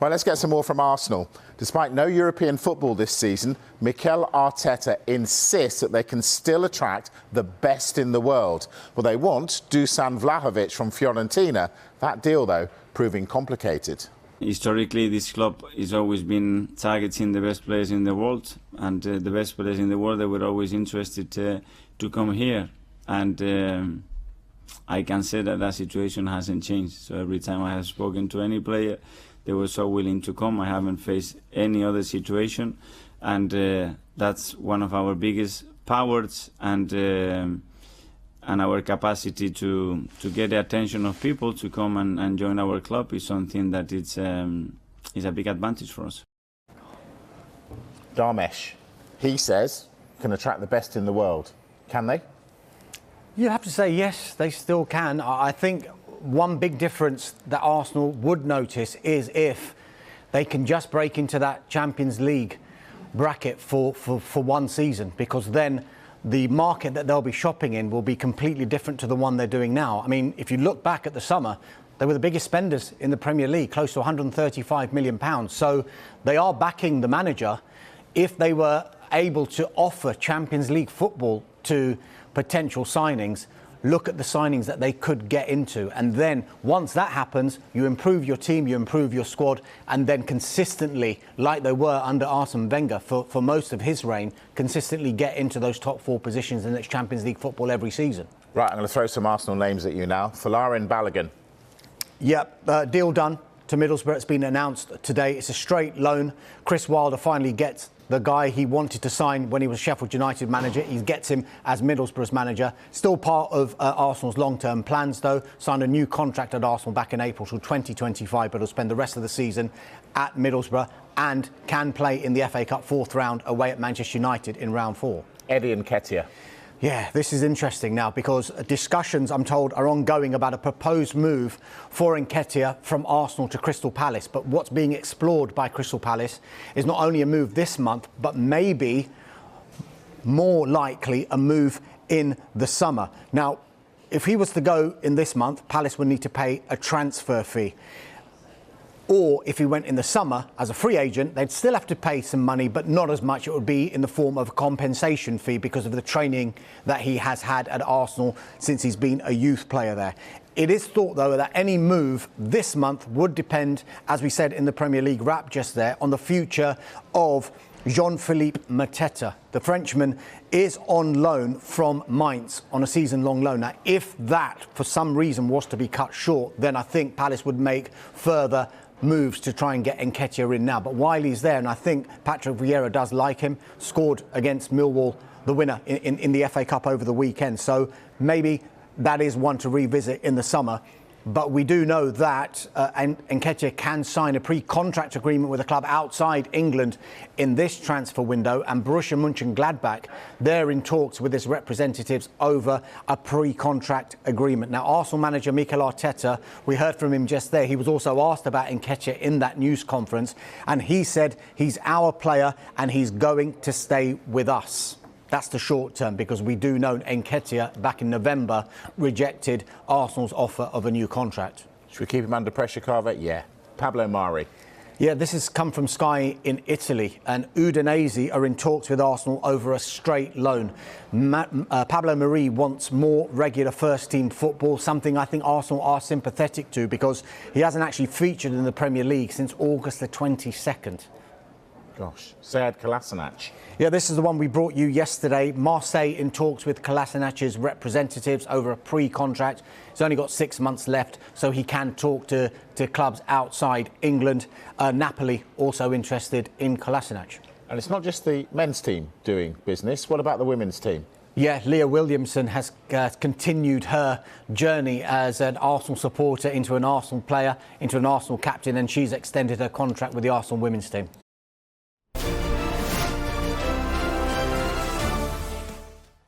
Well, let's get some more from Arsenal. Despite no European football this season, Mikel Arteta insists that they can still attract the best in the world. Well, they want Dusan Vlahovic from Fiorentina. That deal, though, proving complicated. Historically, this club has always been targeting the best players in the world, and the best players in the world, they were always interested to come here. And I can say that that situation hasn't changed. So every time I have spoken to any player, they were so willing to come. I haven't faced any other situation, and that's one of our biggest powers and our capacity to get the attention of people to come and join our club is something that is a big advantage for us. Dharmesh, he says, can attract the best in the world. Can they? You have to say yes, they still can. I think one big difference that Arsenal would notice is if they can just break into that Champions League bracket for one season, because then the market that they'll be shopping in will be completely different to the one they're doing now. I mean, if you look back at the summer, they were the biggest spenders in the Premier League, close to £135 million. So they are backing the manager. If they were able to offer Champions League football to potential signings, look at the signings that they could get into. And then once that happens, you improve your team, you improve your squad, and then consistently, like they were under Arsene Wenger for most of his reign, consistently get into those top four positions in its Champions League football every season. Right, I'm going to throw some Arsenal names at you now. Folarin Balogun. Yep, deal done to Middlesbrough. It's been announced today. It's a straight loan. Chris Wilder finally gets the guy he wanted to sign when he was Sheffield United manager. He gets him as Middlesbrough's manager. Still part of Arsenal's long-term plans, though. Signed a new contract at Arsenal back in April till 2025, but he'll spend the rest of the season at Middlesbrough and can play in the FA Cup fourth round away at Manchester United in round 4. Eddie Nketiah. Yeah, this is interesting now because discussions, I'm told, are ongoing about a proposed move for Nketiah from Arsenal to Crystal Palace. But what's being explored by Crystal Palace is not only a move this month, but maybe more likely a move in the summer. Now, if he was to go in this month, Palace would need to pay a transfer fee. Or if he went in the summer as a free agent, they'd still have to pay some money, but not as much. It would be in the form of a compensation fee because of the training that he has had at Arsenal since he's been a youth player there. It is thought, though, that any move this month would depend, as we said in the Premier League wrap just there, on the future of Jean-Philippe Mateta. The Frenchman is on loan from Mainz on a season-long loan. Now, if that, for some reason, was to be cut short, then I think Palace would make further moves to try and get Nketiah in now. But while he's there, and I think Patrick Vieira does like him, scored against Millwall, the winner in the FA Cup over the weekend. So maybe that is one to revisit in the summer. But we do know that Nketiah can sign a pre-contract agreement with a club outside England in this transfer window. And Borussia Mönchengladbach, they're in talks with its representatives over a pre-contract agreement. Now, Arsenal manager Mikel Arteta, we heard from him just there. He was also asked about Nketiah in that news conference. And he said he's our player and he's going to stay with us. That's the short term, because we do know Nketiah back in November rejected Arsenal's offer of a new contract. Should we keep him under pressure, Kaveh? Yeah. Pablo Mari. Yeah, this has come from Sky in Italy, and Udinese are in talks with Arsenal over a straight loan. Pablo Mari wants more regular first-team football, something I think Arsenal are sympathetic to because he hasn't actually featured in the Premier League since August the 22nd. Gosh. Sead Kolasinac. Yeah, this is the one we brought you yesterday. Marseille in talks with Kolasinac's representatives over a pre-contract. He's only got 6 months left, so he can talk to clubs outside England. Napoli also interested in Kolasinac. And it's not just the men's team doing business. What about the women's team? Yeah, Leah Williamson has continued her journey as an Arsenal supporter into an Arsenal player, into an Arsenal captain, and she's extended her contract with the Arsenal women's team.